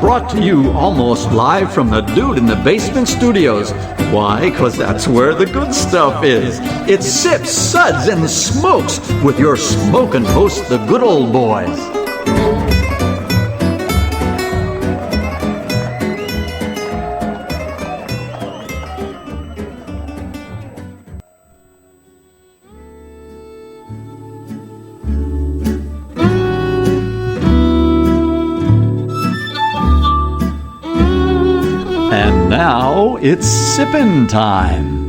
brought to you almost live from the Dude in the Basement Studios. Why? Because that's where the good stuff is. It's Sips, Suds, and Smokes with your smoking hosts, the good old boys. Now it's sippin' time.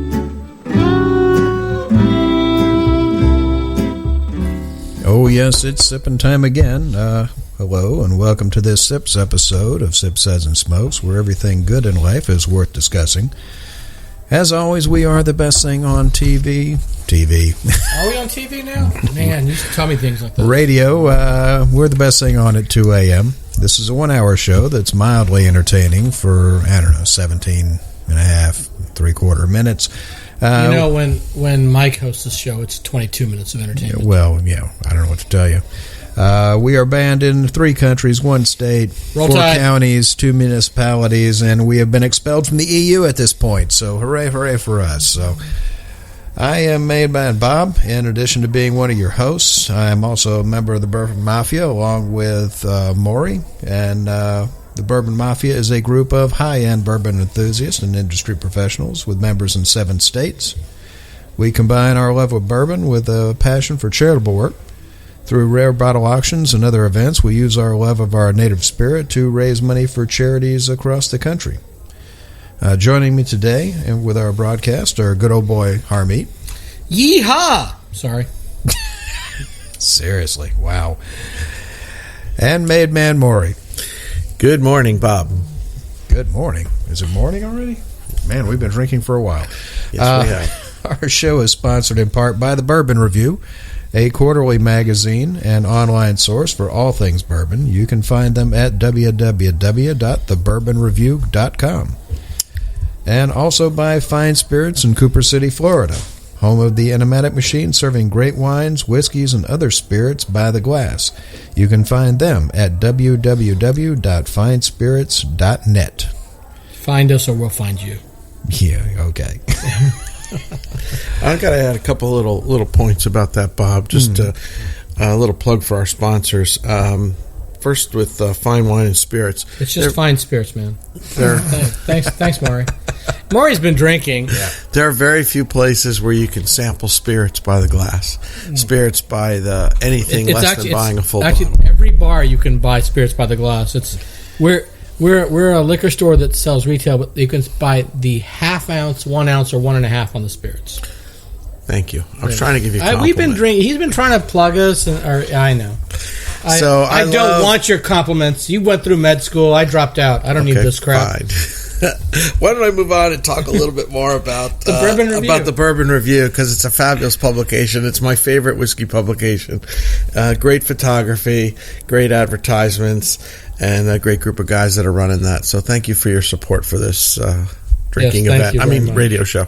Oh yes, it's sippin' time again. Hello and welcome to this Sips episode of Sips, Suds, and Smokes, where everything good in life is worth discussing. As always, we are the best thing on TV. Are we on TV now? Man, you used to tell me things like that. Radio, we're the best thing on at 2 a.m. This is a 1-hour show that's mildly entertaining for, 17 and a half, 3/4 minutes. When Mike hosts the show, it's 22 minutes of entertainment. Well, I don't know what to tell you. We are banned in 3 countries, 1 state, 4 counties, 2 municipalities, and we have been expelled from the EU at this point. So hooray for us. So I am Made by Bob. In addition to being one of your hosts, I am also a member of the Bourbon Mafia along with Maury. And the Bourbon Mafia is a group of high-end bourbon enthusiasts and industry professionals with members in 7 states. We combine our love of bourbon with a passion for charitable work. Through rare bottle auctions and other events, we use our love of our native spirit to raise money for charities across the country. Joining me today and with our broadcast are good old boy Harmeet. Yeehaw! Sorry. Seriously, wow. And Made Man Maury. Good morning, Bob. Good morning. Is it morning already? Man, we've been drinking for a while. Yes, we have. Our show is sponsored in part by the Bourbon Review, a quarterly magazine and online source for all things bourbon. You can find them at www.thebourbonreview.com. And also by Fine Spirits in Cooper City, Florida, home of the Enigmatic Machine, serving great wines, whiskeys, and other spirits by the glass. You can find them at www.finespirits.net. Find us or we'll find you. Yeah, okay. I've got to add a couple little points about that, Bob. Just a little plug for our sponsors. First with Fine Wine and Spirits. It's just Fine Spirits, man. Thanks, Maury. Maury's been drinking. Yeah. There are very few places where you can sample spirits by the glass. Spirits by the anything less than buying a full bottle. Every bar you can buy spirits by the glass. We're a liquor store that sells retail, but you can buy the ½ ounce, 1 ounce, or 1.5 on the spirits. Thank you. I was trying to give you a compliment. We've been drinking. He's been trying to plug us. I know. I don't want your compliments. You went through med school. I dropped out. I don't need this crap. Fine. Why don't I move on and talk a little bit more about the Bourbon Review, because it's a fabulous publication. It's my favorite whiskey publication. Great photography, great advertisements, and a great group of guys that are running that. So thank you for your support for this drinking event. Radio show.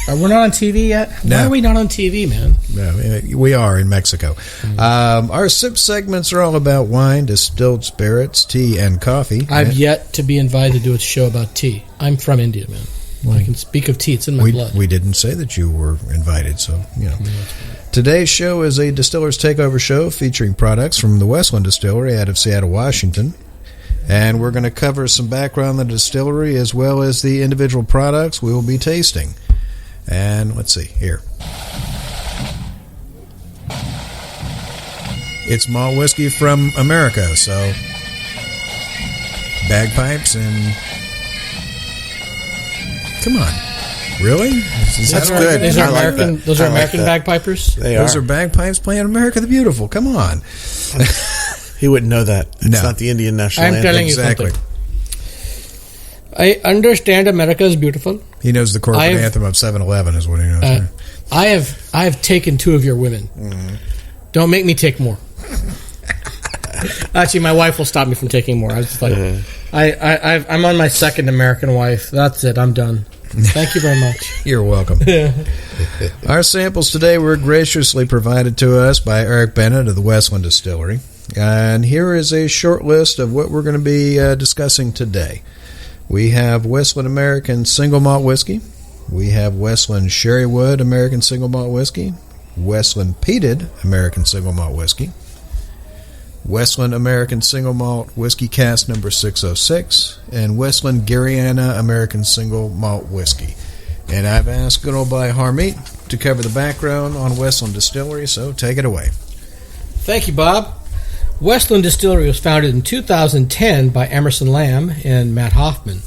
We're not on TV yet? No. Why are we not on TV, man? No, we are in Mexico. Our sip segments are all about wine, distilled spirits, tea, and coffee. I've yet to be invited to do a show about tea. I'm from India, man. I can speak of tea. It's in my blood. We didn't say that you were invited, so, Today's show is a Distiller's Takeover show featuring products from the Westland Distillery out of Seattle, Washington. And we're going to cover some background on the distillery as well as the individual products we will be tasting. And let's see, here. It's malt whiskey from America, so bagpipes and... Come on. Really? That's good. Those are American bagpipers? Those are bagpipes playing America the Beautiful. Come on. He wouldn't know that. It's not the Indian national anthem. I'm telling you something. I understand America is beautiful. He knows the corporate anthem of 7-Eleven is what he knows. I have taken 2 of your women. Mm-hmm. Don't make me take more. Actually, my wife will stop me from taking more. I was just like, I'm on my 2nd American wife. That's it. I'm done. Thank you very much. You're welcome. Our samples today were graciously provided to us by Eric Bennett of the Westland Distillery. And here is a short list of what we're going to be discussing today. We have Westland American Single Malt Whiskey. We have Westland Sherrywood American Single Malt Whiskey. Westland Peated American Single Malt Whiskey. Westland American Single Malt Whiskey Cask number 606. And Westland Garryana American Single Malt Whiskey. And I've asked good old boy Harmeet to cover the background on Westland Distillery, so take it away. Thank you, Bob. Westland Distillery was founded in 2010 by Emerson Lamb and Matt Hoffman,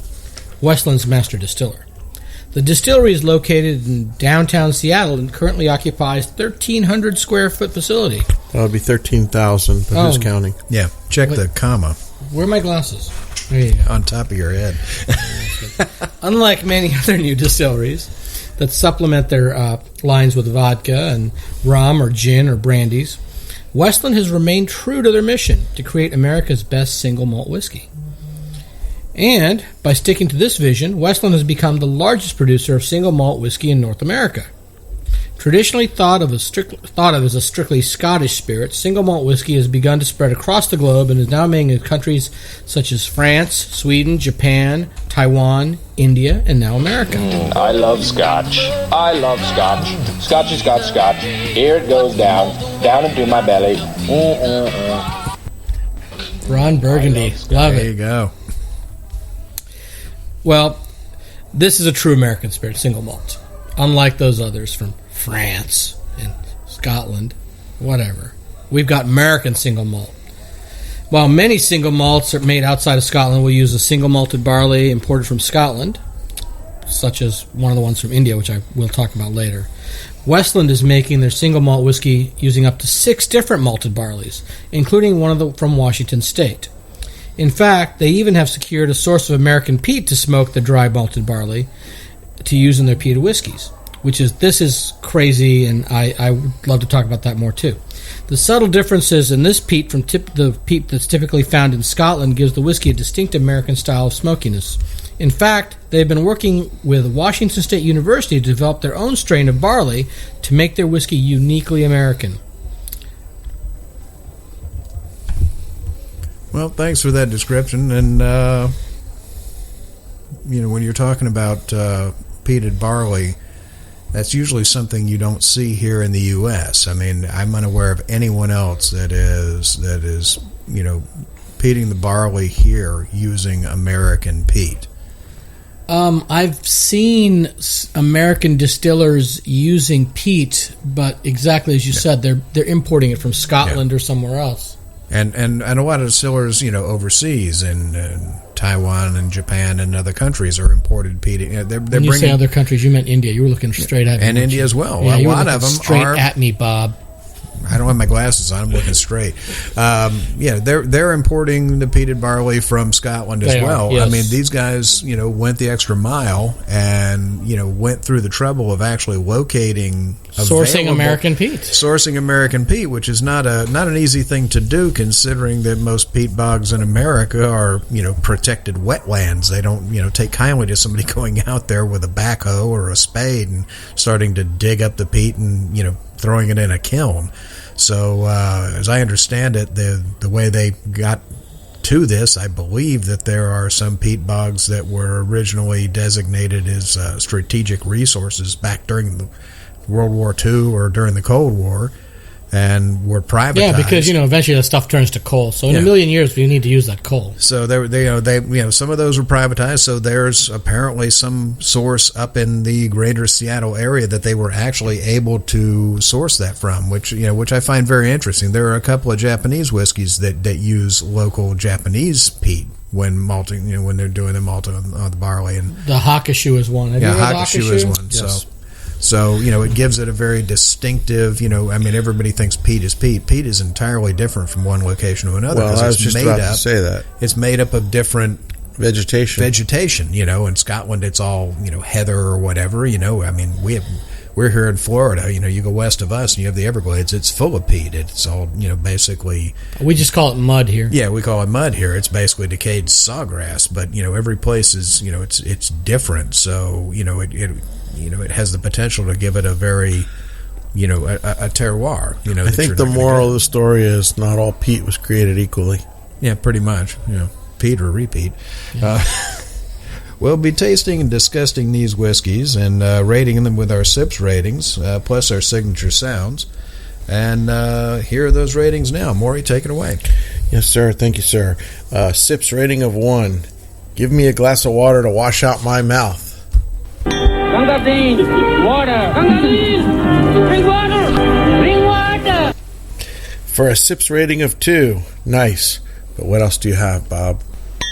Westland's master distiller. The distillery is located in downtown Seattle and currently occupies 1,300 square foot facility. That would be 13,000, but who's counting? Yeah, check the comma. Where are my glasses? There you go. On top of your head. Unlike many other new distilleries that supplement their lines with vodka and rum or gin or brandies, Westland has remained true to their mission to create America's best single malt whiskey. And by sticking to this vision, Westland has become the largest producer of single malt whiskey in North America. Traditionally thought of as a strictly Scottish spirit, single malt whiskey has begun to spread across the globe and is now made in countries such as France, Sweden, Japan, Taiwan, India, and now America. I love Scotch. I love Scotch. Scotchy, Scotch, Scotch. Here it goes down into my belly. Ron Burgundy. Love it. There you go. Well, this is a true American spirit, single malt. Unlike those others from France and Scotland, whatever. We've got American single malt. While many single malts are made outside of Scotland will use a single malted barley imported from Scotland, such as one of the ones from India, which I will talk about later, Westland is making their single malt whiskey using up to 6 different malted barleys, including one from Washington State. In fact, they even have secured a source of American peat to smoke the dry malted barley to use in their peated whiskeys, this is crazy, and I would love to talk about that more too. The subtle differences in this peat from the peat that's typically found in Scotland gives the whiskey a distinct American style of smokiness. In fact, they've been working with Washington State University to develop their own strain of barley to make their whiskey uniquely American. Well, thanks for that description. And, when you're talking about peated barley, that's usually something you don't see here in the U.S. I mean, I'm unaware of anyone else that is peating the barley here using American peat. I've seen American distillers using peat, but exactly as you said, they're importing it from Scotland or somewhere else. And a lot of distillers, overseas in Taiwan and Japan and other countries are imported peat. When you say other countries, you meant India. You were looking straight at me. And India as well. Yeah, a lot of them straight are at me, Bob. I don't have my glasses on. I'm looking straight. They're importing the peated barley from Scotland as well. Yes. I mean, these guys, went the extra mile and, went through the trouble of actually locating sourcing American peat, which is not an easy thing to do, considering that most peat bogs in America are, protected wetlands. They don't, take kindly to somebody going out there with a backhoe or a spade and starting to dig up the peat and, throwing it in a kiln. So, as I understand it, the way they got to this, I believe that there are some peat bogs that were originally designated as strategic resources back during the World War II or during the Cold War, and were privatized. Yeah, because eventually that stuff turns to coal. So in a million years, we need to use that coal. So they some of those were privatized. So there's apparently some source up in the greater Seattle area that they were actually able to source that from, which I find very interesting. There are a couple of Japanese whiskeys that use local Japanese peat when malting, when they're doing the malt on the barley. And the Hakushu is one. Hakushu is one. Yes. So, it gives it a very distinctive, everybody thinks peat is peat. Peat is entirely different from one location to another. Well, I was just about to say that. It's made up of different vegetation, in Scotland it's all, heather or whatever, we're here in Florida, you go west of us and you have the Everglades, it's full of peat. It's all, basically... We just call it mud here. Yeah, we call it mud here. It's basically decayed sawgrass, but, every place is, it's different. So, it has the potential to give it a very a terroir. I think the moral of the story is not all peat was created equally. Yeah, pretty much. Peat or repeat. Yeah. We'll be tasting and discussing these whiskeys and rating them with our SIPS ratings, plus our signature sounds. And here are those ratings now. Maury, take it away. Yes, sir. Thank you, sir. SIPS rating of 1. Give me a glass of water to wash out my mouth. Gangadin, water. Gangadin, bring water. Bring water. For a SIPS rating of 2. Nice. But what else do you have, Bob?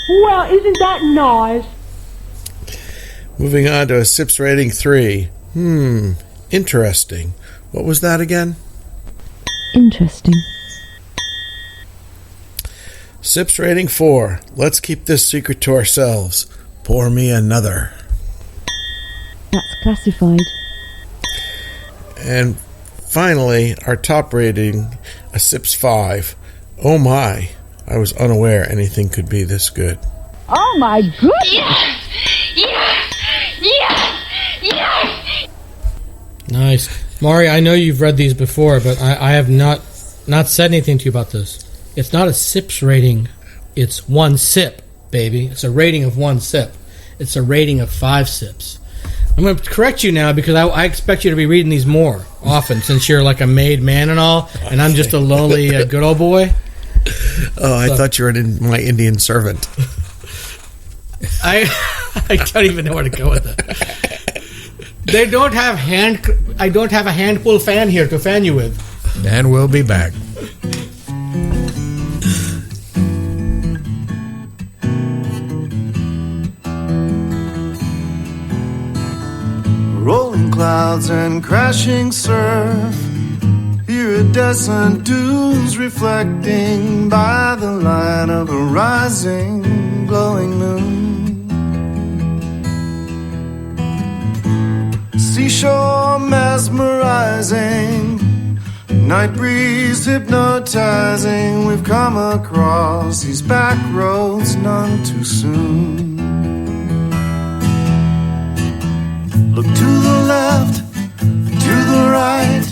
Well, isn't that nice? Moving on to a SIPS rating 3. Interesting. What was that again? Interesting. SIPS rating 4. Let's keep this secret to ourselves. Pour me another. That's classified. And finally, our top rating, a SIPS 5. Oh my, I was unaware anything could be this good. Oh my goodness! Yeah! Nice. Maury, I know you've read these before, but I have not said anything to you about this. It's not a SIPS rating. It's 1 sip, baby. It's a rating of 1 sip. It's a rating of 5 sips. I'm going to correct you now because I expect you to be reading these more often since you're like a made man and all, and I'm just a lonely good old boy. Oh, I thought you were my Indian servant. I don't even know where to go with it. I don't have a handful fan here to fan you with. And we'll be back. Rolling clouds and crashing surf, iridescent dunes reflecting by the light of a rising, glowing moon. Seashore mesmerizing, night breeze hypnotizing. We've come across these back roads none too soon. Look to the left, to the right.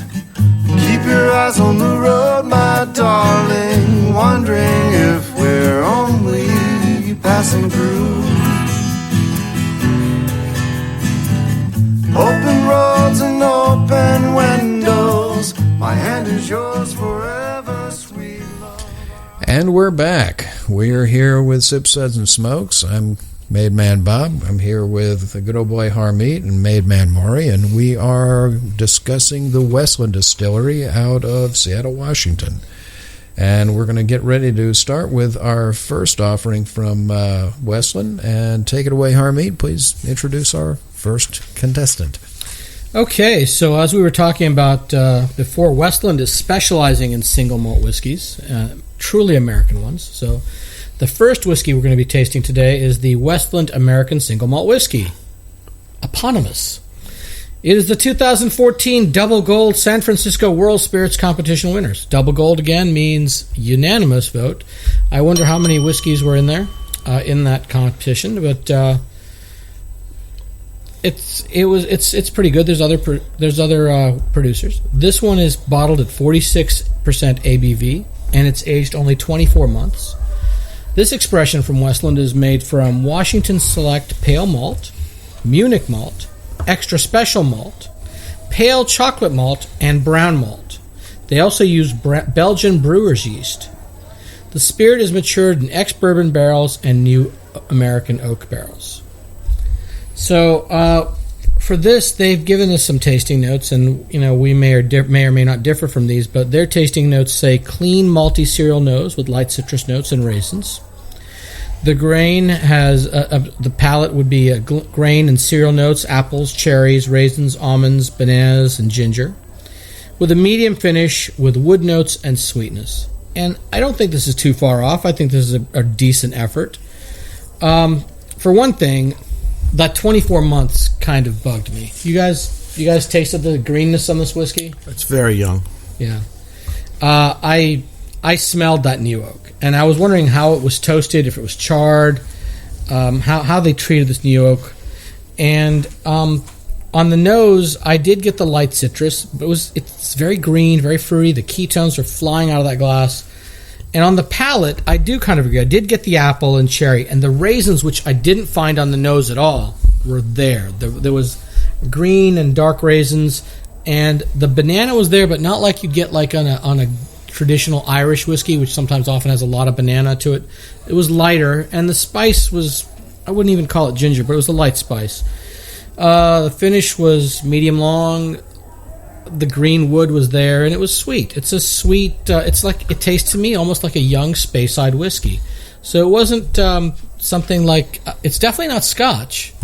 Keep your eyes on the road, my darling. Wondering if we're only passing through. Open roads and open windows. My hand is yours forever, sweet love. And we're back. We're here with Sips, Suds, and Smokes. I'm Made Man Bob. I'm here with the good old boy Harmeet and Made Man Maury, and we are discussing the Westland Distillery out of Seattle, Washington. And we're going to get ready to start with our first offering from Westland. And take it away, Harmeet. Please introduce our first contestant. Okay, so as we were talking about before, Westland is specializing in single malt whiskeys, truly American ones. So the first whiskey we're going to be tasting today is the Westland American Single Malt Whiskey, eponymous. It is the 2014 Double Gold San Francisco World Spirits Competition winners. Double Gold, again, means unanimous vote. I wonder how many whiskeys were in there in that competition, but it's pretty good. There's other producers. This one is bottled at 46% ABV, and it's aged only 24 months. This expression from Westland is made from Washington Select Pale Malt, Munich Malt, Extra Special Malt, Pale Chocolate Malt, and Brown Malt. They also use Belgian brewer's yeast. The spirit is matured in ex-bourbon barrels and new American oak barrels. So for this, they've given us some tasting notes, and we may or may not differ from these, but their tasting notes say clean malty cereal nose with light citrus notes and raisins. The grain has the palate would be grain and cereal notes, apples, cherries, raisins, almonds, bananas, and ginger, with a medium finish with wood notes and sweetness. And I don't think this is too far off. I think this is a decent effort. For one thing, that 24 months kind of bugged me. You guys tasted the greenness on this whiskey? It's very young. Yeah. I smelled that new oak, and I was wondering how it was toasted, if it was charred, how they treated this new oak. And On the nose, I did get the light citrus, but it's very green, very fruity. The ketones are flying out of that glass. And on the palate, I do kind of agree. I did get the apple and cherry, and the raisins, which I didn't find on the nose at all, were there. There was green and dark raisins, and the banana was there, but not like you get like on a traditional Irish whiskey, which sometimes often has a lot of banana to it. It was lighter, and the spice was, I wouldn't even call it ginger, but it was a light spice. The finish was medium long. The green wood was there, and it was sweet. It's a sweet, it's like, it tastes to me almost like a young Speyside whiskey. So it wasn't something like, it's definitely not Scotch.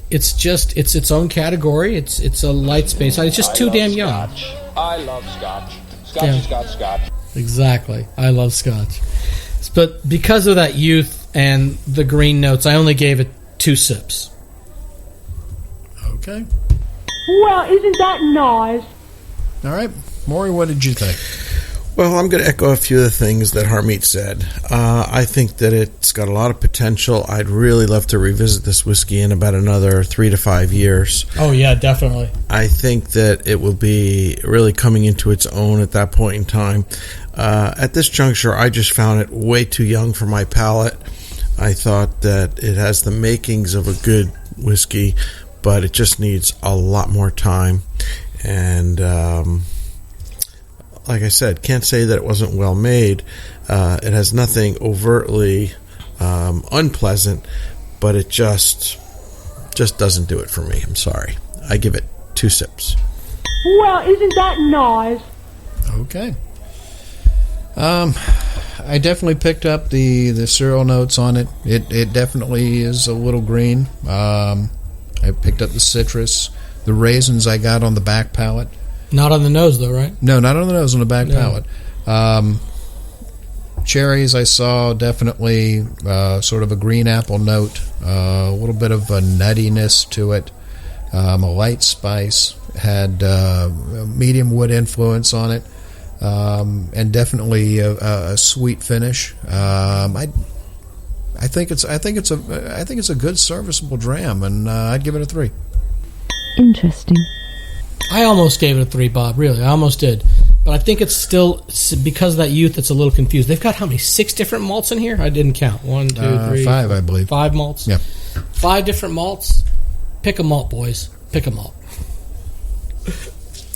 It's just, it's its own category. It's a light Speyside. It's just too damn young. I love Scotch. Scotch. Exactly. I love Scotch. But because of that youth and the green notes, I only gave it 2 sips. Okay. Well, isn't that nice? All right. Maury, what did you think? Well, I'm going to echo a few of the things that Harmeet said. I think that it's got a lot of potential. I'd really love to revisit this whiskey in about another 3 to 5 years. Oh, yeah, definitely. I think that it will be really coming into its own at that point in time. At this juncture, I just found it way too young for my palate. I thought that it has the makings of a good whiskey, but it just needs a lot more time. And like I said, can't say that it wasn't well made. It has nothing overtly unpleasant, but it just doesn't do it for me. I'm sorry. I give it 2 sips. Well, isn't that nice? Okay. I definitely picked up the cereal notes on it. It definitely is a little green. I picked up the citrus. The raisins I got on the back palate. Not on the nose, though, right? No, not on the nose, on the back palate. Cherries I saw definitely sort of a green apple note, a little bit of a nuttiness to it, a light spice, had medium wood influence on it, and definitely a sweet finish. I think it's a good serviceable dram, and I'd give it a 3. Interesting. I almost gave it a 3, Bob. Really, I almost did. But I think it's still, because of that youth, it's a little confused. They've got how many? 6 different malts in here? I didn't count. 1, 2, 3, 5, I believe. 5 malts. Yeah. 5 different malts. Pick a malt, boys. Pick a malt.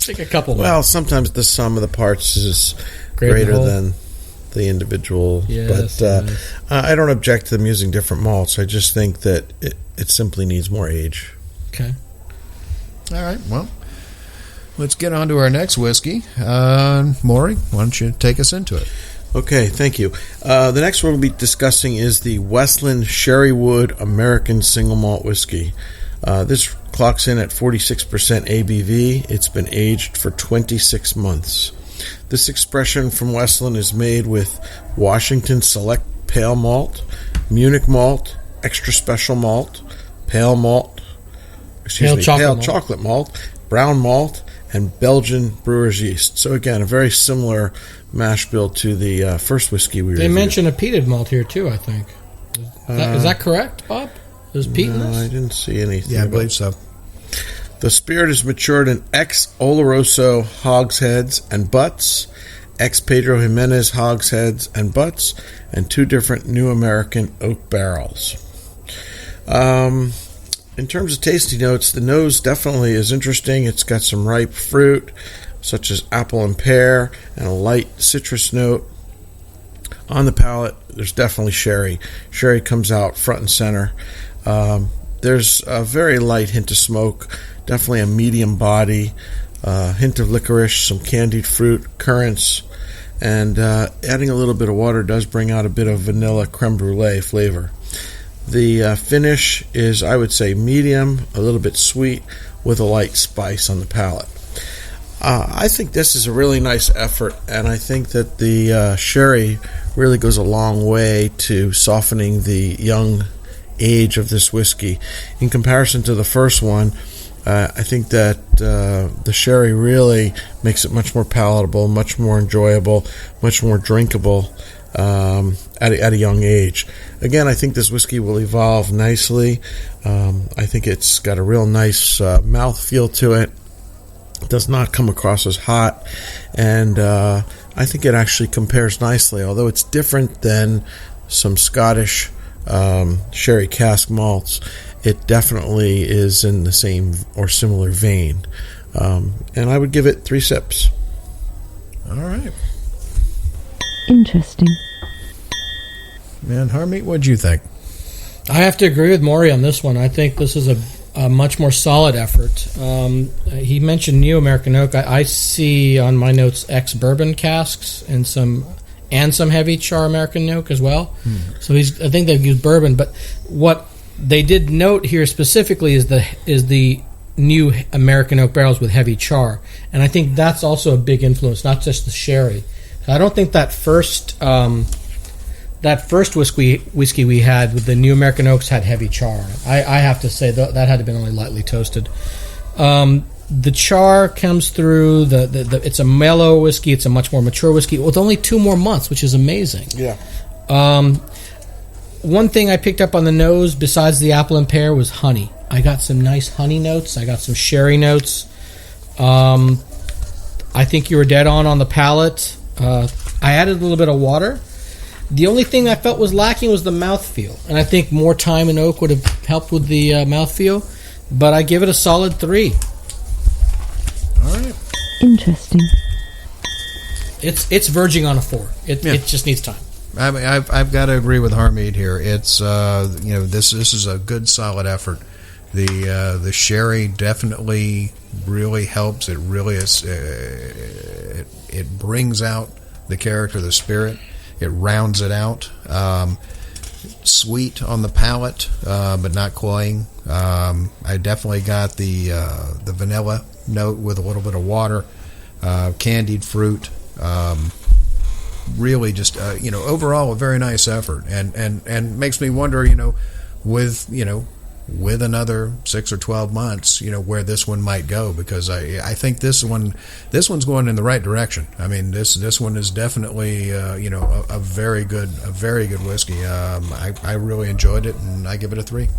Pick a couple. Well, sometimes the sum of the parts is greater than the individual. Yes, but I don't object to them using different malts. I just think that it simply needs more age. Okay. All right. Well, let's get on to our next whiskey. Maury, why don't you take us into it? Okay, thank you. The next one we'll be discussing is the Westland Sherrywood American Single Malt Whiskey. This clocks in at 46% ABV. It's been aged for 26 months. This expression from Westland is made with Washington Select Pale Malt, Munich Malt, Extra Special Malt, Pale Chocolate Malt, Brown Malt, and Belgian brewer's yeast. So again, a very similar mash bill to the first whiskey we reviewed. They mentioned a peated malt here too, I think. Is that correct, Bob? There's peat in this? I didn't see anything. Yeah, I believe so. The spirit is matured in ex-Oloroso hogsheads and butts, ex-Pedro Jimenez hogsheads and butts, and 2 different New American oak barrels. In terms of tasty notes, the nose definitely is interesting. It's got some ripe fruit, such as apple and pear, and a light citrus note. On the palate, there's definitely sherry. Sherry comes out front and center. There's a very light hint of smoke, definitely a medium body, hint of licorice, some candied fruit, currants, and adding a little bit of water does bring out a bit of vanilla creme brulee flavor. The finish is, I would say, medium, a little bit sweet, with a light spice on the palate. I think this is a really nice effort, and I think that the sherry really goes a long way to softening the young age of this whiskey. In comparison to the first one, I think that the sherry really makes it much more palatable, much more enjoyable, much more drinkable. at a young age. Again, I think this whiskey will evolve nicely. I think it's got a real nice mouthfeel to it. It does not come across as hot, and I think it actually compares nicely, although it's different than some Scottish sherry cask malts. It definitely is in the same or similar vein, and I would give it 3 sips. All right. Interesting. Man, Harmeet, what'd you think? I have to agree with Maury on this one. I think this is a much more solid effort. He mentioned New American Oak. I see on my notes ex-bourbon casks and some heavy char American Oak as well. So I think they've used bourbon. But what they did note here specifically is the new American Oak barrels with heavy char, and I think that's also a big influence, not just the sherry. I don't think that first whiskey we had with the New American Oaks had heavy char. I have to say that had to have been only lightly toasted. The char comes through. It's a mellow whiskey. It's a much more mature whiskey with only 2 more months, which is amazing. Yeah. One thing I picked up on the nose besides the apple and pear was honey. I got some nice honey notes. I got some sherry notes. I think you were dead on the palate. I added a little bit of water. The only thing I felt was lacking was the mouthfeel, and I think more time in oak would have helped with the mouthfeel, but I give it a solid 3. All right. Interesting. It's verging on a 4. It just needs time. I mean, I've got to agree with Harmeet here. It's this is a good solid effort. The sherry definitely really helps. It really is. It brings out the character, the spirit. It rounds it out. Sweet on the palate, but not cloying. I definitely got the vanilla note with a little bit of water, candied fruit. Really, just overall a very nice effort, and makes me wonder, with another 6 or 12 months, where this one might go, because I think this one's going in the right direction. I mean, this one is definitely a very good whiskey. I really enjoyed it, and I give it a 3.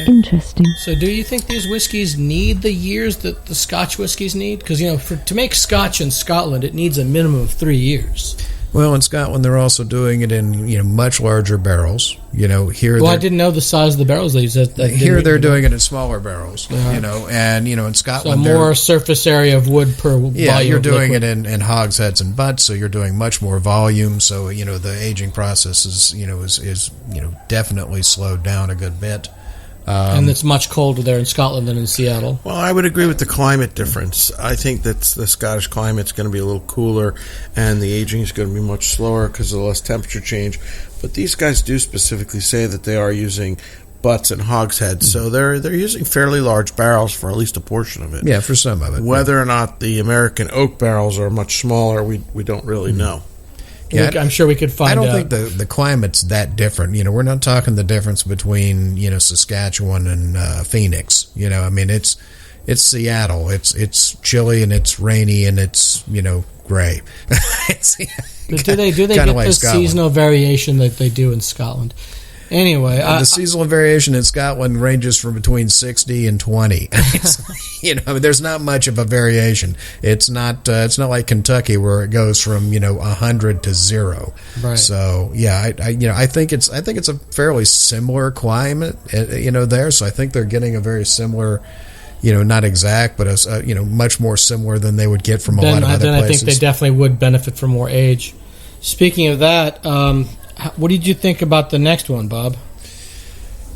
Interesting. So, do you think these whiskeys need the years that the Scotch whiskeys need? Because to make Scotch in Scotland, it needs a minimum of 3 years. Well, in Scotland, they're also doing it in much larger barrels. Here. Well, I didn't know the size of the barrels they use. Here, they're doing it in smaller barrels. And in Scotland, so more surface area of wood per volume. Yeah, you're doing it in hogsheads and butts, so you're doing much more volume. So the aging process is definitely slowed down a good bit. And it's much colder there in Scotland than in Seattle. Well, I would agree with the climate difference. I think that the Scottish climate's going to be a little cooler, and the aging is going to be much slower because of the less temperature change. But these guys do specifically say that they are using butts and hogsheads, so they're using fairly large barrels for at least a portion of it. Yeah, for some of it. Whether or not the American oak barrels are much smaller, we don't really know. Yeah, I'm sure we could find out. I don't think the climate's that different. We're not talking the difference between Saskatchewan and Phoenix. I mean, it's Seattle. It's chilly and it's rainy and it's gray. But do they get the seasonal variation that they do in Scotland? Anyway, the seasonal variation in Scotland ranges from between 60 and 20. There's not much of a variation. It's not like Kentucky where it goes from 100 to 0. Right. So yeah, I think it's a fairly similar climate there. So I think they're getting a very similar, not exact, but much more similar than they would get from a lot of other places. I think they definitely would benefit from more age. Speaking of that. What did you think about the next one, Bob?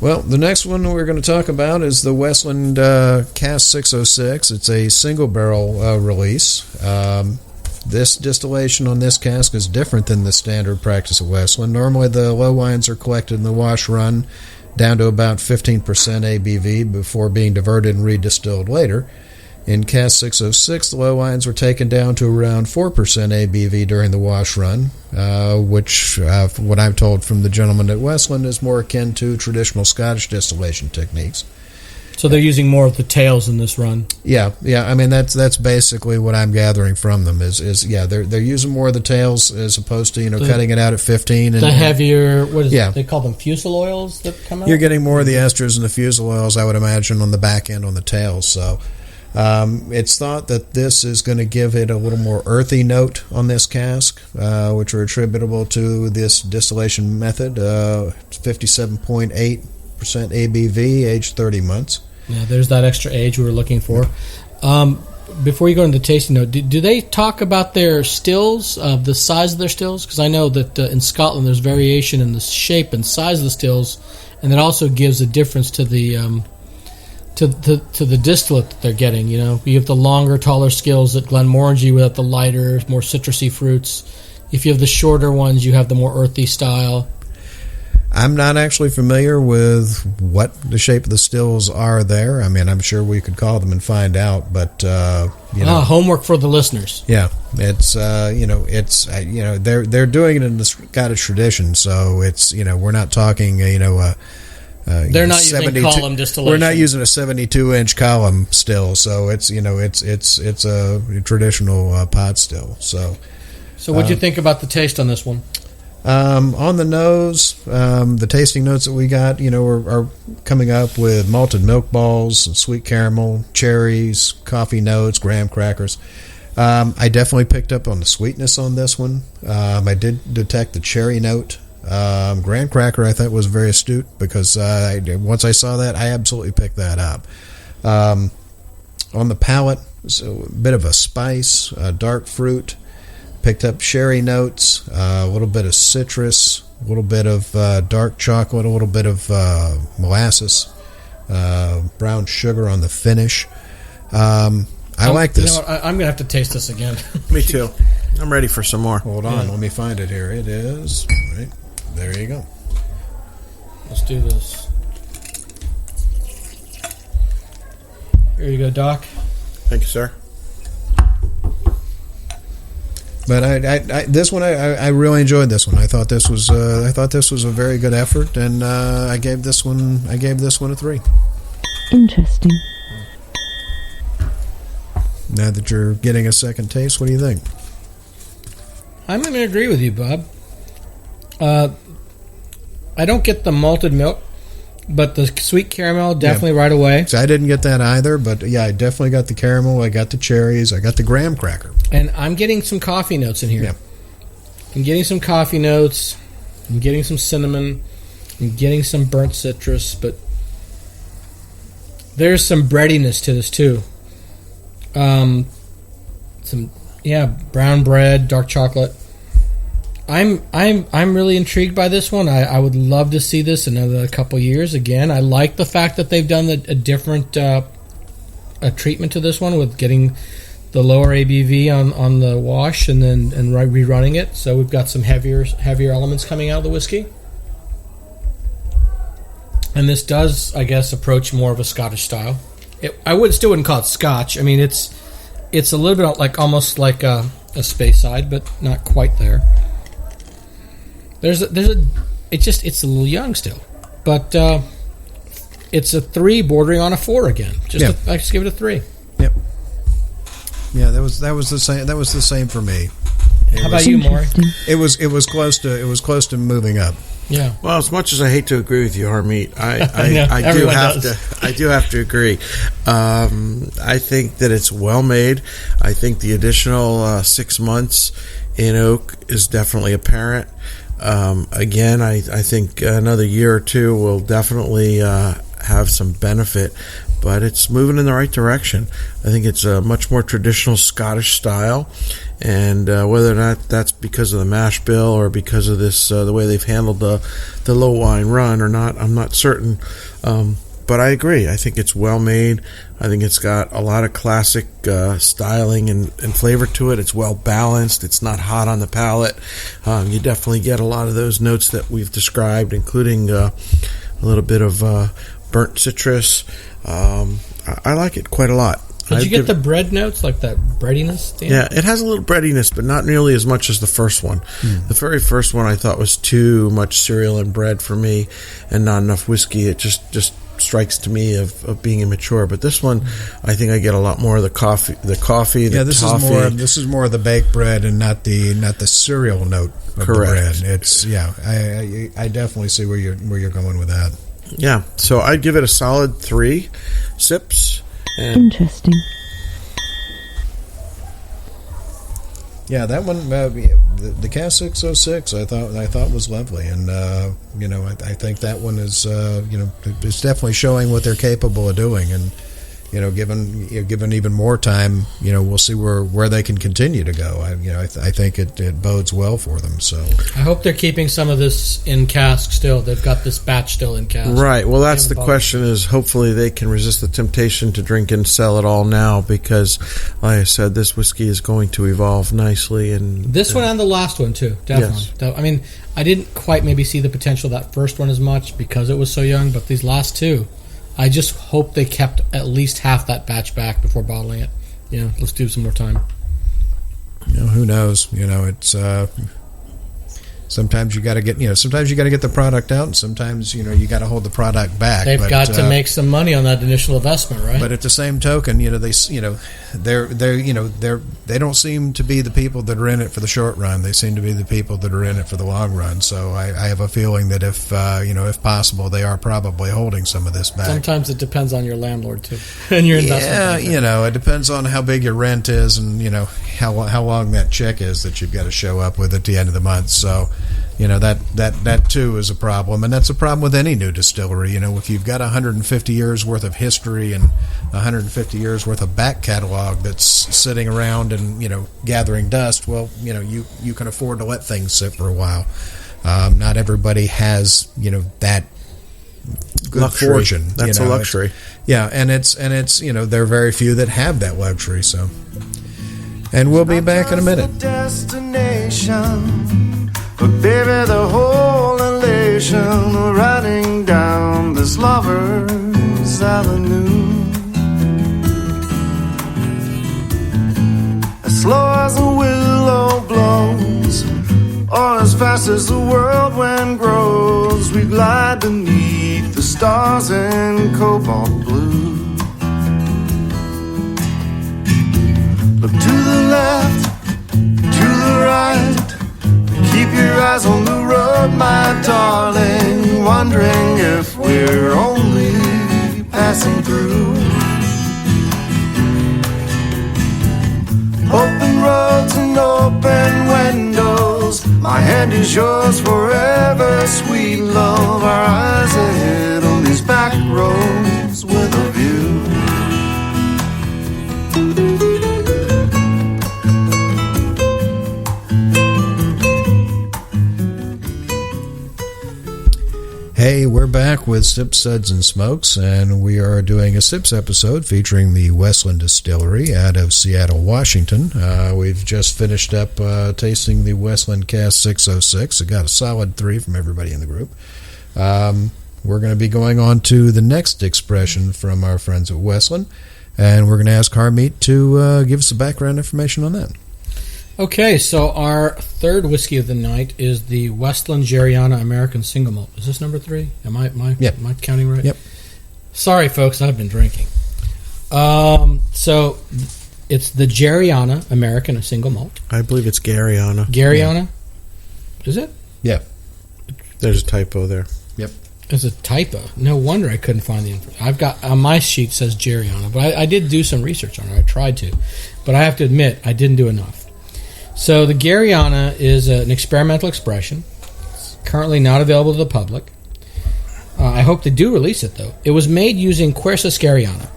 Well, the next one we're going to talk about is the Westland Cask 606. It's a single barrel release. This distillation on this cask is different than the standard practice of Westland. Normally, the low wines are collected in the wash run down to about 15% ABV before being diverted and redistilled later. In Cask 606, the low wines were taken down to around 4% ABV during the wash run, which, what I'm told from the gentleman at Westland, is more akin to traditional Scottish distillation techniques. So they're using more of the tails in this run. Yeah. I mean, that's basically what I'm gathering from them. Is they're using more of the tails as opposed to cutting it out at 15. And the heavier, what is it? They call them fusel oils that come out. You're getting more of the esters and the fusel oils, I would imagine, on the back end on the tails. So it's thought that this is going to give it a little more earthy note on this cask, which are attributable to this distillation method. 57.8% ABV, aged 30 months. Yeah, there's that extra age we were looking for. Before you go into the tasting note, do they talk about their stills, the size of their stills? Because I know that in Scotland there's variation in the shape and size of the stills, and that also gives a difference to the to the distillate that they're getting. You have the longer, taller stills at Glenmorangie with the lighter, more citrusy fruits. If you have the shorter ones, you have the more earthy style. I'm not actually familiar with what the shape of the stills are there. I mean, I'm sure we could call them and find out, but homework for the listeners. Yeah, it's they're doing it in the Scottish tradition, so it's we're not talking they're not using column distillation. We're not using a 72-inch column still, so it's it's a traditional pot still. So what'd you think about the taste on this one? On the nose, the tasting notes that we got, are coming up with malted milk balls, sweet caramel, cherries, coffee notes, graham crackers. I definitely picked up on the sweetness on this one. I did detect the cherry note. Graham cracker I thought was very astute because once I saw that, I absolutely picked that up. On the palate, so a bit of a spice, dark fruit. Picked up sherry notes, a little bit of citrus, a little bit of dark chocolate, a little bit of molasses, brown sugar on the finish. I like this. I'm going to have to taste this again. Me too. I'm ready for some more. Hold on, let me find it here. It is right there. You go. Let's do this. Here you go, Doc. Thank you, sir. But this one I really enjoyed this one. I thought this was a very good effort, and I gave this one a 3. Interesting. Now that you're getting a second taste, what do you think? I'm going to agree with you, Bob. I don't get the malted milk, but the sweet caramel definitely right away. So I didn't get that either, but yeah, I definitely got the caramel. I got the cherries. I got the graham cracker. And I'm getting some coffee notes in here. Yeah. I'm getting some coffee notes. I'm getting some cinnamon. I'm getting some burnt citrus, but there's some breadiness to this too. Some brown bread, dark chocolate. I'm really intrigued by this one. I would love to see this another couple years again. I like the fact that they've done a different treatment to this one with getting the lower ABV on the wash and then rerunning it. So we've got some heavier elements coming out of the whiskey. And this does, I guess, approach more of a Scottish style. I still wouldn't call it Scotch. I mean, it's a little bit like almost like a Speyside, but not quite there. It's a little young still, but it's a 3 bordering on a 4 again. I just give it a 3. Yep. Yeah, that was the same. That was the same for me. How about you, Maury? It was close to moving up. Yeah. Well, as much as I hate to agree with you, Harmeet, I do have to agree. I think that it's well made. I think the additional 6 months in oak is definitely apparent. Again, I think another year or two will definitely have some benefit, but it's moving in the right direction. I think it's a much more traditional Scottish style, and whether or not that's because of the mash bill or because of this the way they've handled the low wine run or not, I'm not certain. But I agree. I think it's well made. I think it's got a lot of classic styling and flavor to it. It's well balanced. It's not hot on the palate. You definitely get a lot of those notes that we've described, including a little bit of burnt citrus. I like it quite a lot. Did you get the bread notes, like that breadiness? Dan? Yeah, it has a little breadiness, but not nearly as much as the first one. The very first one I thought was too much cereal and bread for me and not enough whiskey. It just strikes to me of being immature. But this one, I think I get a lot more of the coffee, the toffee. This is more of the baked bread and not the cereal note of Correct. the bread. It's I definitely see where you're going with that. Yeah, so I'd give it a solid 3 sips. Interesting. Yeah, that one, the Cask 606, I thought was lovely, and I think that one is it's definitely showing what they're capable of doing, and given even more time, we'll see where they can continue to go. I think it bodes well for them. So I hope they're keeping some of this in cask still. They've got this batch still in cask. Right. Well, that's the question. Is hopefully they can resist the temptation to drink and sell it all now, because, like I said, this whiskey is going to evolve nicely. And this one and the last one too, definitely. Yes. I mean, I didn't quite maybe see the potential of that first one as much because it was so young, but these last two, I just hope they kept at least half that batch back before bottling it. Let's do some more time. Who knows? It's sometimes you got to get the product out, and sometimes you got to hold the product back. They've got to make some money on that initial investment, right? But at the same token, they don't seem to be the people that are in it for the short run. They seem to be the people that are in it for the long run. So I have a feeling that if possible, they are probably holding some of this back. Sometimes it depends on your landlord too and your investment. Yeah, it depends on how big your rent is, and how long that check is that you've got to show up with at the end of the month. So. That too is a problem, and that's a problem with any new distillery. If you've got 150 years worth of history and 150 years worth of back catalog that's sitting around and gathering dust, well, you can afford to let things sit for a while. Not everybody has that good luxury. Fortune. That's a luxury. And it's there are very few that have that luxury. So, and we'll be back in a minute. But baby, the whole elation riding down this lover's avenue, as slow as a willow blows, or as fast as the whirlwind grows, we glide beneath the stars in cobalt blue. Look to the left, to the right, keep your eyes on the road, my darling, wondering if we're only passing through. Open roads and open windows, my hand is yours forever, sweet love. Our eyes ahead on these back roads with a view. Hey, we're back with Sips, Suds, and Smokes, and we are doing a Sips episode featuring the Westland Distillery out of Seattle, Washington. We've just finished up tasting the Westland Cask 606. It got a solid 3 from everybody in the group. We're going to be going on to the next expression from our friends at Westland, and we're going to ask Harmeet to give us the background information on that. Okay, so our third whiskey of the night is the Westland Garryana American Single Malt. Is this number 3? Am I counting right? Yep. Sorry, folks, I've been drinking. So it's the Garryana American Single Malt. I believe it's Garryana. Garryana? Yeah. Is it? Yeah. There's a typo there. Yep. There's a typo. No wonder I couldn't find the information. I've got on my sheet says Garryana, but I did do some research on it. I tried to, but I have to admit I didn't do enough. So the Garryana is an experimental expression. It's currently not available to the public. I hope they do release it, though. It was made using Quercus Garryana.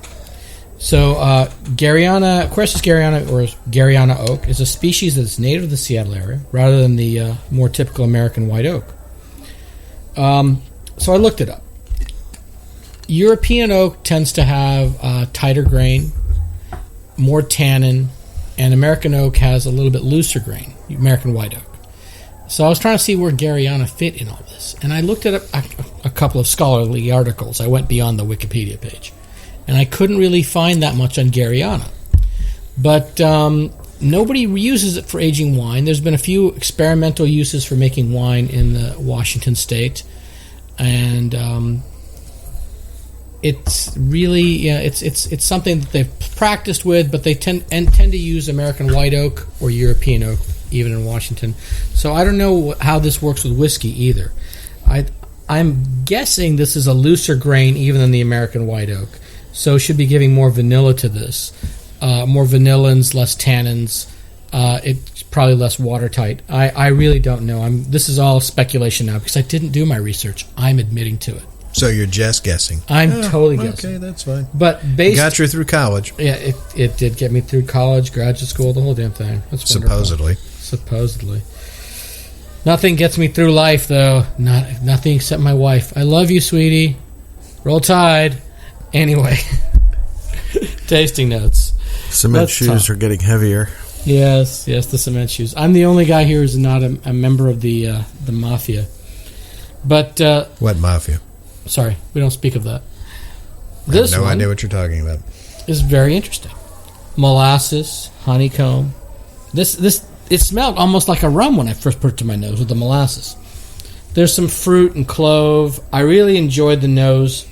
So Quercus Garryana, or Garryana oak, is a species that's native to the Seattle area, rather than the more typical American white oak. So I looked it up. European oak tends to have tighter grain, more tannin, and American oak has a little bit looser grain, American white oak. So I was trying to see where Garryana fit in all this. And I looked at a couple of scholarly articles. I went beyond the Wikipedia page. And I couldn't really find that much on Garryana. But nobody uses it for aging wine. There's been a few experimental uses for making wine in the Washington state. And it's really it's something that they've practiced with, but they tend to use American white oak or European oak, even in Washington. So I don't know how this works with whiskey either. I'm guessing this is a looser grain even than the American white oak, so it should be giving more vanilla to this, more vanillins, less tannins. It's probably less watertight. I really don't know. This is all speculation now because I didn't do my research. I'm admitting to it. So you're just guessing. I'm totally guessing. Okay, that's fine. But got you through college. Yeah, it did get me through college, graduate school, the whole damn thing. That's supposedly. Supposedly. Nothing gets me through life, though. Nothing except my wife. I love you, sweetie. Roll Tide. Anyway, tasting notes. Cement shoes are getting heavier. Yes, the cement shoes. I'm the only guy here who's not a member of the mafia. But what mafia? Sorry, we don't speak of that. I have no idea what you're talking about. Is very interesting. Molasses, honeycomb. It smelled almost like a rum when I first put it to my nose with the molasses. There's some fruit and clove. I really enjoyed the nose.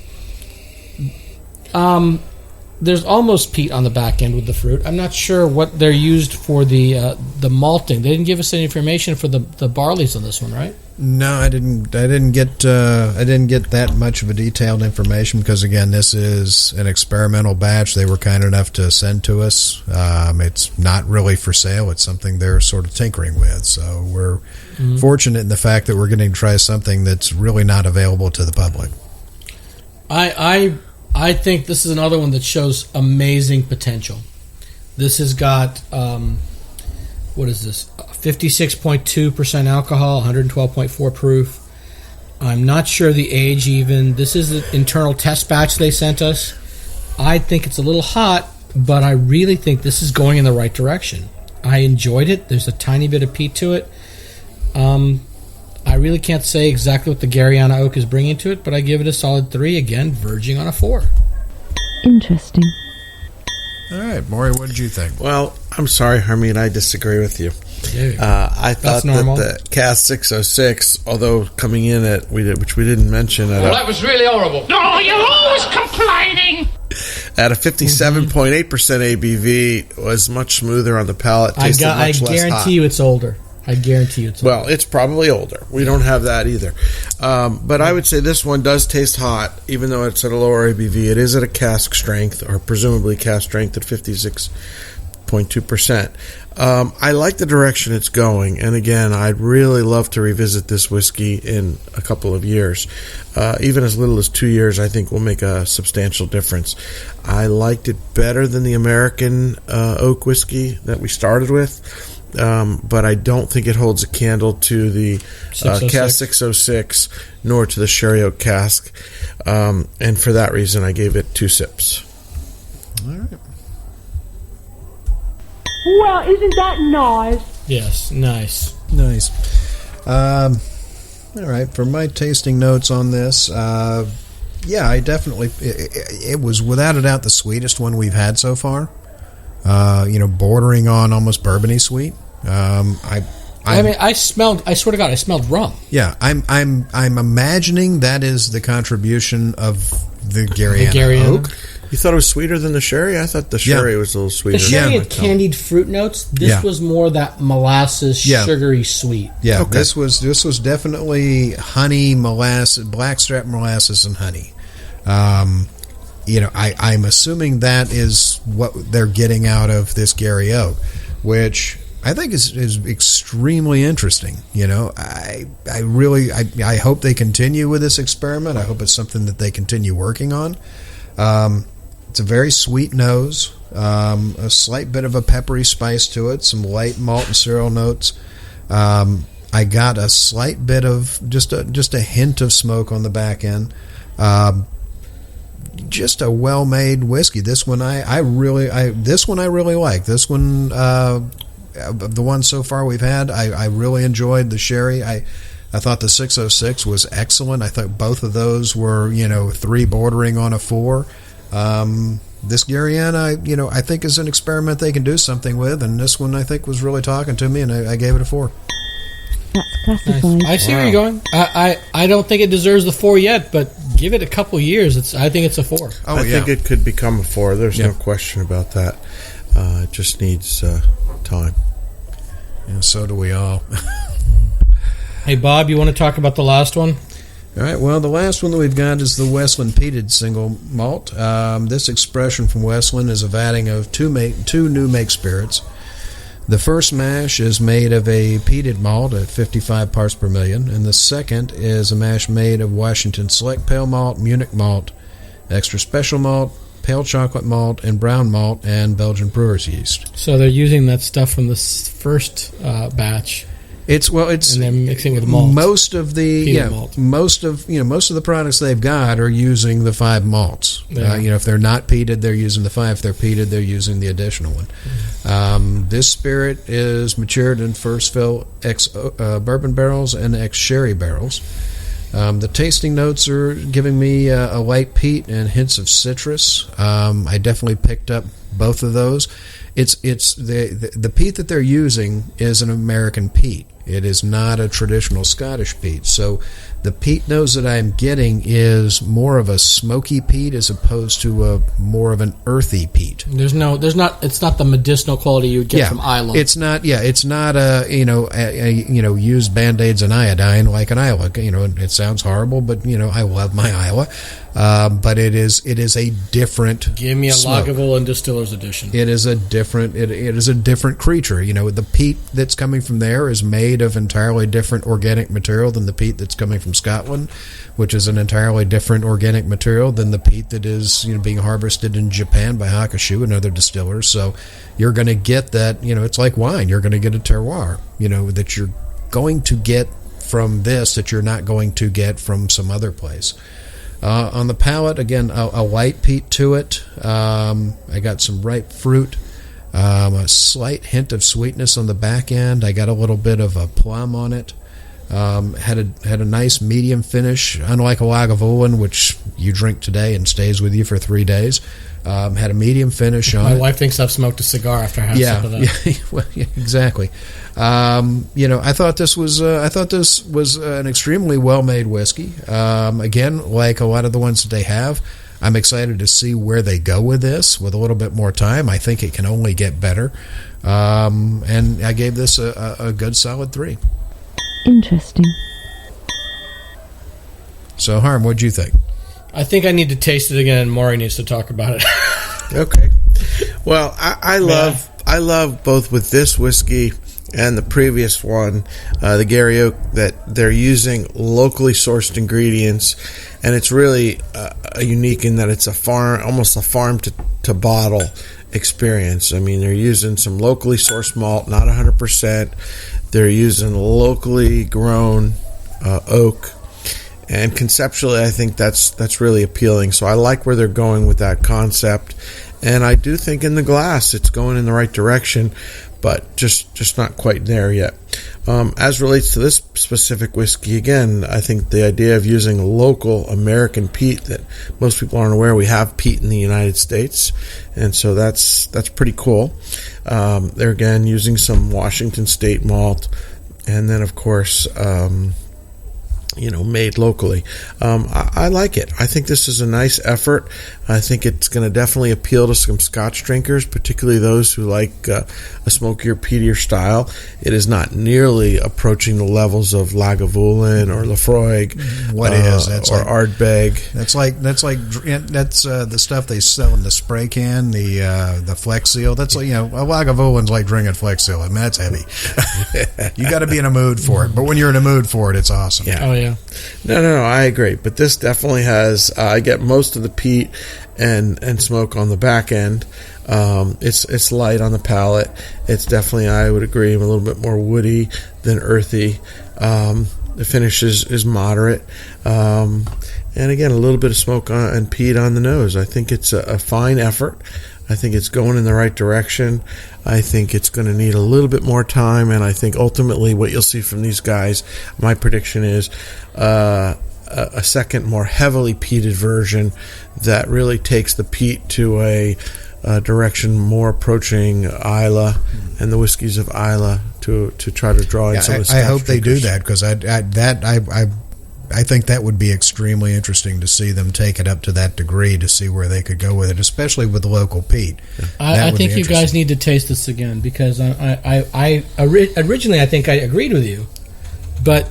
There's almost peat on the back end with the fruit. I'm not sure what they're used for the malting. They didn't give us any information for the barleys on this one, right? No, I didn't get that much of a detailed information because again, this is an experimental batch. They were kind enough to send to us. It's not really for sale. It's something they're sort of tinkering with. So we're fortunate in the fact that we're getting to try something that's really not available to the public. I think this is another one that shows amazing potential. This has got, what is this? 56.2% alcohol, 112.4 proof. I'm not sure the age even. This is an internal test batch they sent us. I think it's a little hot, but I really think this is going in the right direction. I enjoyed it. There's a tiny bit of peat to it. I really can't say exactly what the Garryana oak is bringing to it, but I give it a solid 3, again, verging on a 4. Interesting. All right, Maury, what did you think? Well, I'm sorry, Harmeet, I disagree with you. I thought that the Cask 606, although coming in at, which we didn't mention, that was really horrible. No, you're always complaining. At a 57.8% ABV, was much smoother on the palate. I guarantee you it's older. I guarantee you it's older. Well, it's probably older. We don't have that either. But I would say this one does taste hot, even though it's at a lower ABV. It is at a cask strength, or presumably cask strength at 56.2%. I like the direction it's going, and again, I'd really love to revisit this whiskey in a couple of years. Even as little as 2 years, I think will make a substantial difference. I liked it better than the American oak whiskey that we started with. But I don't think it holds a candle to the Cask 606, nor to the Sherry Oak cask. And for that reason, I gave it 2 sips. All right. Well, isn't that nice? Yes, nice. Nice. All right, for my tasting notes on this, I definitely... It was without a doubt the sweetest one we've had so far. Bordering on almost bourbony sweet. I swear to God, I smelled rum. Yeah, I'm imagining that is the contribution of the Garryana oak. You thought it was sweeter than the sherry? I thought the sherry was a little sweeter. The sherry had candied fruit notes. This was more that molasses, sugary sweet. Yeah, okay. This was definitely honey, molasses, blackstrap molasses, and honey. I'm assuming that is what they're getting out of this Gary Oak, which I think is extremely interesting. I hope they continue with this experiment. I hope it's something that they continue working on. It's a very sweet nose, a slight bit of a peppery spice to it, some light malt and cereal notes. I got a slight bit of just a hint of smoke on the back end. Just a well-made whiskey. This one I really like. This one, the ones so far we've had, I really enjoyed the sherry. I thought the 606 was excellent. I thought both of those were 3 bordering on a 4. This Garryana, I think is an experiment they can do something with, and this one I think was really talking to me, and I gave it a 4. That's classified. Nice. I see where you're going. I don't think it deserves the 4 yet, but Give it a couple years. I think it's a 4. I think it could become a 4. There's no question about that. It just needs time. Yeah, so do we all. Hey, Bob, you want to talk about the last one? All right, well, the last one that we've got is the Westland Peated single malt. This expression from Westland is a vatting of two new make spirits. The first mash is made of a peated malt at 55 parts per million, and the second is a mash made of Washington Select Pale Malt, Munich Malt, Extra Special Malt, Pale Chocolate Malt, and Brown Malt, and Belgian brewer's yeast. So they're using that stuff from the first batch. And they're mixing with malt. Most of the malt. most of the products they've got are using the 5 malts. Yeah. If they're not peated, they're using the 5. If they're peated, they're using the additional one. This spirit is matured in first fill ex bourbon barrels and ex sherry barrels. The tasting notes are giving me a light peat and hints of citrus. I definitely picked up both of those. It's the peat that they're using is an American peat. It is not a traditional Scottish peat. So the peat nose that I'm getting is more of a smoky peat as opposed to more of an earthy peat. It's not the medicinal quality you would get from Islay. It's not use Band-Aids and iodine like an Islay. It sounds horrible, but I love my Islay. But it is a different. Give me a smoke. Lagavulin Distiller's Edition. It is a different. It is a different creature. The peat that's coming from there is made of entirely different organic material than the peat that's coming from Scotland, which is an entirely different organic material than the peat that is being harvested in Japan by Hakushu and other distillers. So you're going to get that. It's like wine. You're going to get a terroir. That you're going to get from this that you're not going to get from some other place. On the palate, again, a light peat to it. I got some ripe fruit, a slight hint of sweetness on the back end. I got a little bit of a plum on it. Had a nice medium finish, unlike a Lagavulin, which you drink today and stays with you for 3 days. Had a medium finish on it. My wife thinks I've smoked a cigar after I had some of that. Yeah, exactly. I thought this was an extremely well-made whiskey. Again, like a lot of the ones that they have, I'm excited to see where they go with this. With a little bit more time, I think it can only get better. And I gave this a good solid 3. Interesting. So, Harm, what'd you think? I think I need to taste it again, and Maury needs to talk about it. Okay. Well, I love both with this whiskey and the previous one, the Garryana, that they're using locally sourced ingredients, and it's really unique in that it's almost a farm to bottle experience. I mean, they're using some locally sourced malt, not 100%. They're using locally grown oak. And conceptually, I think that's really appealing. So I like where they're going with that concept. And I do think in the glass, it's going in the right direction, but just not quite there yet. As relates to this specific whiskey, again, I think the idea of using local American peat, that most people aren't aware we have peat in the United States, and so that's pretty cool. They're again using some Washington State malt, and then of course made locally. I like it. I think this is a nice effort. I think it's going to definitely appeal to some Scotch drinkers, particularly those who like a smokier, peatier style. It is not nearly approaching the levels of Lagavulin or Lafroig. That's or Ardbeg. That's the stuff they sell in the spray can, the Flex Seal. That's like, a Lagavulin's like drinking Flex Seal. I mean, that's heavy. You got to be in a mood for it. But when you're in a mood for it, it's awesome. Yeah. Oh, yeah. No, I agree. But this definitely has, I get most of the peat and smoke on the back end. It's light on the palate. It's definitely, I would agree, a little bit more woody than earthy. The finish is moderate. And again, a little bit of smoke and peat on the nose. I think it's a fine effort. I think it's going in the right direction. I think it's going to need a little bit more time, and I think ultimately what you'll see from these guys, my prediction is a second, more heavily peated version that really takes the peat to a direction more approaching Islay and the whiskeys of Islay to try to draw in some of the Scotch I hope they do drinkers. that, because I think that would be extremely interesting to see them take it up to that degree, to see where they could go with it, especially with the local peat. I think you guys need to taste this again, because originally I think I agreed with you, but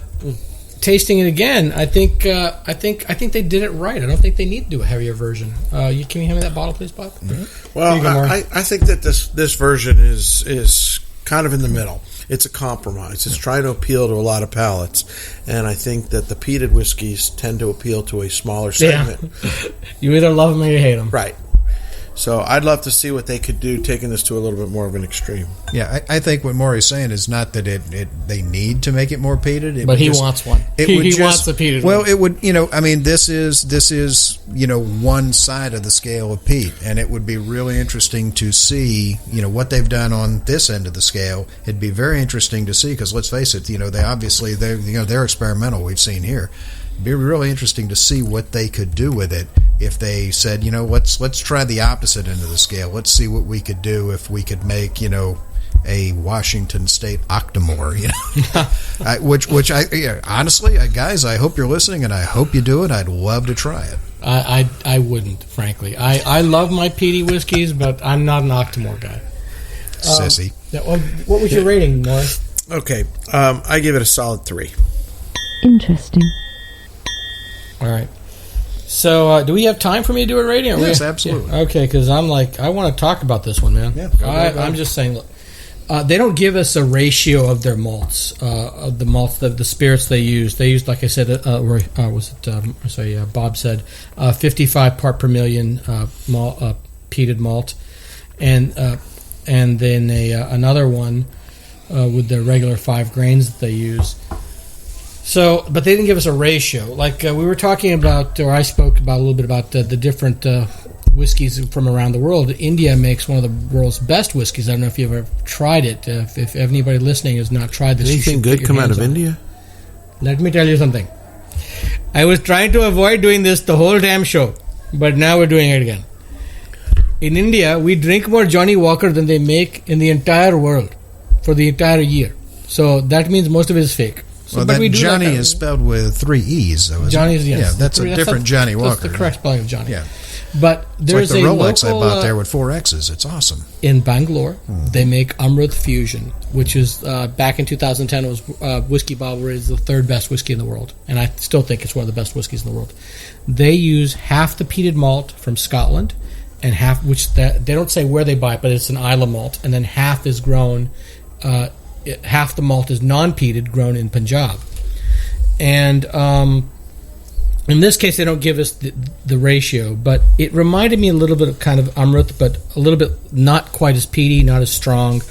tasting it again, I think they did it right. I don't think they need to do a heavier version. Can you hand me that bottle, please, Bob? Mm-hmm. Well, I think that this version is kind of in the middle. It's a compromise. It's trying to appeal to a lot of palates, and I think that the peated whiskeys tend to appeal to a smaller segment. Yeah. You either love them or you hate them. Right. So I'd love to see what they could do, taking this to a little bit more of an extreme. Yeah, I think what Maury's saying is not that they need to make it more peated. But he wants one. He wants the peated one. Well, it would, this is one side of the scale of peat, and it would be really interesting to see, what they've done on this end of the scale. It'd be very interesting to see, because let's face it, they're experimental. We've seen here. It'd be really interesting to see what they could do with it if they said, let's try the opposite end of the scale. Let's see what we could do if we could make, a Washington State Octomore, which honestly, guys, I hope you're listening, and I hope you do it. I'd love to try it. I wouldn't, frankly. I love my peaty whiskeys, but I'm not an Octomore guy. Sissy. What was your rating, Maury? Okay, I give it a solid 3. Interesting. All right. So, do we have time for me to do a rating? Yes, absolutely. Yeah. Okay, because I want to talk about this one, man. Yeah, I'm just saying, look, they don't give us a ratio of their malts, of the malts, the spirits they use. They use, like I said, Bob said, 55 part per million peated malt, and then another one with the regular 5 grains that they use. So, but they didn't give us a ratio. Like we were talking about, or I spoke about a little bit about the different whiskeys from around the world. India makes one of the world's best whiskeys. I don't know if you've ever tried it. If anybody listening has not tried this, anything good come out of India? Let me tell you something. I was trying to avoid doing this the whole damn show, but now we're doing it again. In India, we drink more Johnny Walker than they make in the entire world for the entire year. So that means most of it is fake. Well, that Johnny is spelled with 3 E's, though. Johnny's, yes. Yeah, that's a different Johnny Walker. That's the correct spelling of Johnny. Yeah. But there's it's like the a Rolex local, I bought there with 4 X's. It's awesome. In Bangalore, they make Amrit Fusion, which is, back in 2010, it was whiskey bottle rated the 3rd best whiskey in the world. And I still think it's one of the best whiskeys in the world. They use half the peated malt from Scotland, and half, which they don't say where they buy it, but it's an Isla malt, and then half is grown, half the malt is non-peated, grown in Punjab. And in this case, they don't give us the ratio, but it reminded me a little bit of kind of Amrit, but a little bit not quite as peaty, not as strong.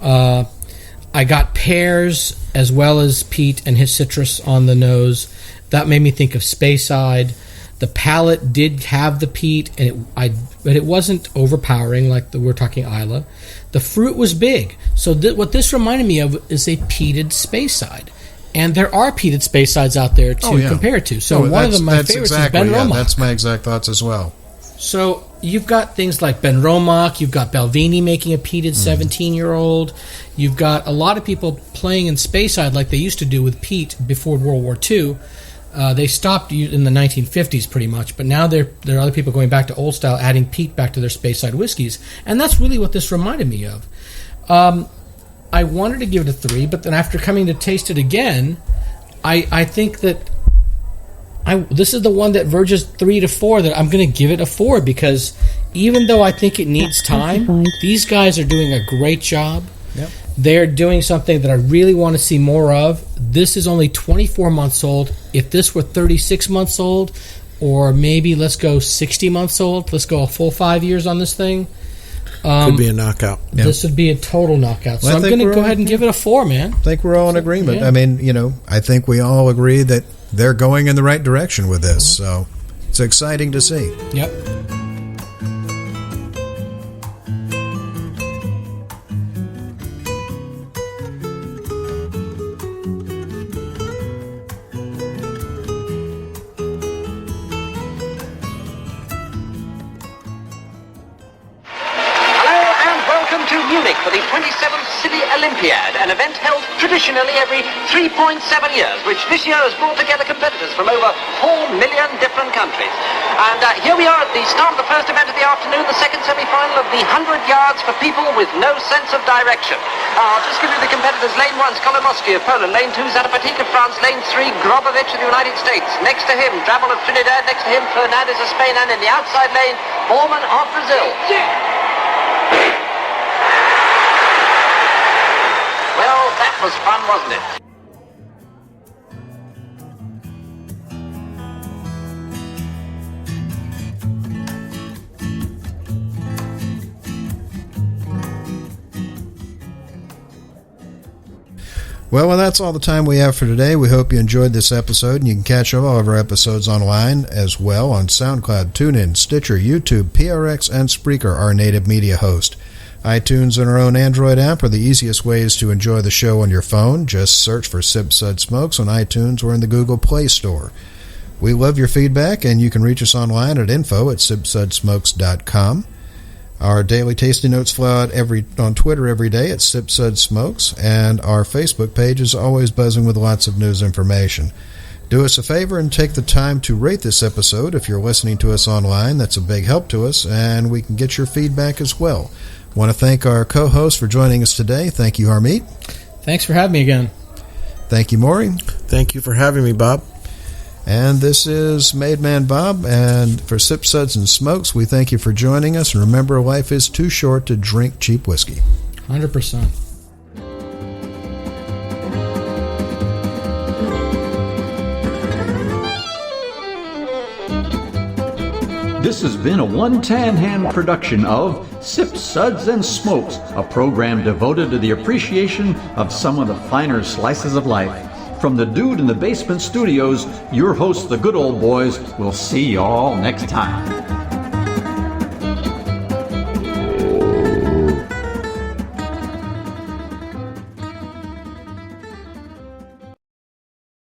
I got pears as well as peat and his citrus on the nose. That made me think of Speyside. The palate did have the peat, but it wasn't overpowering like we're talking Isla. The fruit was big. So what this reminded me of is a peated Speyside. And there are peated Speysides out there to compare to. So one of them, my favorites, is Ben Romac. That's my exact thoughts as well. So you've got things like Ben Romac. You've got Belvini making a peated 17-year-old. You've got a lot of people playing in Speyside like they used to do with peat before World War II. They stopped in the 1950s pretty much, but now there are other people going back to old style, adding peat back to their Speyside whiskeys. And that's really what this reminded me of. I wanted to give it a 3, but then after coming to taste it again, I think that this is the one that verges 3 to 4 that I'm going to give it a 4, because even though I think it needs time, these guys are doing a great job. Yep. They're doing something that I really want to see more of. This is only 24 months old. If this were 36 months old, or maybe let's go 60 months old, let's go a full 5 years on this thing. Could be a knockout. This would be a total knockout. So I'm going to go ahead and give it a 4, man. I think we're all in agreement. Yeah. I mean, I think we all agree that they're going in the right direction with this. So it's exciting to see. Yep. For the 27th City Olympiad, an event held traditionally every 3.7 years, which this year has brought together competitors from over 4 million different countries. And here we are at the start of the first event of the afternoon, the second semi-final of the 100 yards for people with no sense of direction. I'll just give you the competitors. Lane 1, Skolomoski of Poland. Lane 2, Zanapatika of France. Lane 3, Grobovich of the United States. Next to him, Drabble of Trinidad. Next to him, Fernandez of Spain. And in the outside lane, Borman of Brazil. Well, that was fun, wasn't it? Well, that's all the time we have for today. We hope you enjoyed this episode, and you can catch all of our episodes online as well on SoundCloud, TuneIn, Stitcher, YouTube, PRX, and Spreaker, our native media host. iTunes and our own Android app are the easiest ways to enjoy the show on your phone. Just search for Suds Smokes on iTunes or in the Google Play Store. We love your feedback, and you can reach us online at info@sipsudsmokes.com. Our daily tasting notes flow out on Twitter every day at SipSudsSmokes, and our Facebook page is always buzzing with lots of news information. Do us a favor and take the time to rate this episode. If you're listening to us online, that's a big help to us, and we can get your feedback as well. I want to thank our co-host for joining us today. Thank you, Harmeet. Thanks for having me again. Thank you, Maury. Thank you for having me, Bob. And this is Made Man Bob, and for Sip Suds and Smokes, we thank you for joining us, and remember, life is too short to drink cheap whiskey. 100%. This has been a One Tan Hand production of Sip Suds and Smokes, a program devoted to the appreciation of some of the finer slices of life. From the Dude in the Basement Studios, your hosts, the Good Old Boys, will see y'all next time.